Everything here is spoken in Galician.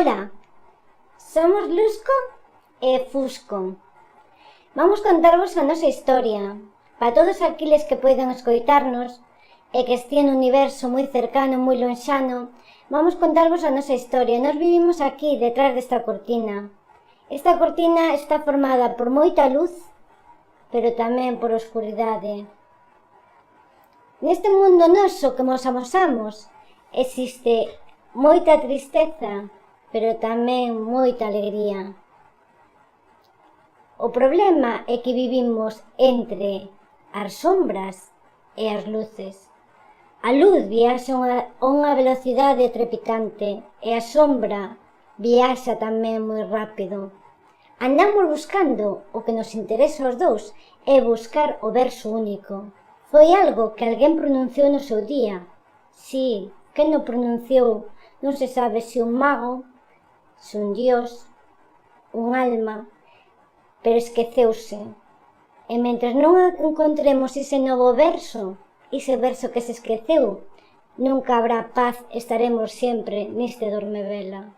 Ola, somos Lusco e Fusco. Vamos contarvos a nosa historia. Para todos aqueles que poidan escoitarnos e que estían no universo moi cercano, moi lonxano, vamos contarvos a nosa historia. Nós vivimos aquí, detrás desta cortina. Esta cortina está formada por moita luz, pero tamén por oscuridade. Neste mundo noso que nos amosamos, existe moita tristeza, pero tamén moita alegría. O problema é que vivimos entre as sombras e as luces. A luz viaxa a unha velocidade trepidante e a sombra viaxa tamén moi rápido. Andamos buscando o que nos interesa aos dous é buscar o verso único. Foi algo que alguén pronunciou no seu día. Si, quen o pronunciou? Non se sabe se un mago, se un dios, un alma, pero esqueceuse. E mentres non encontremos ese novo verso que se esqueceu, nunca habrá paz, estaremos sempre neste dormevela.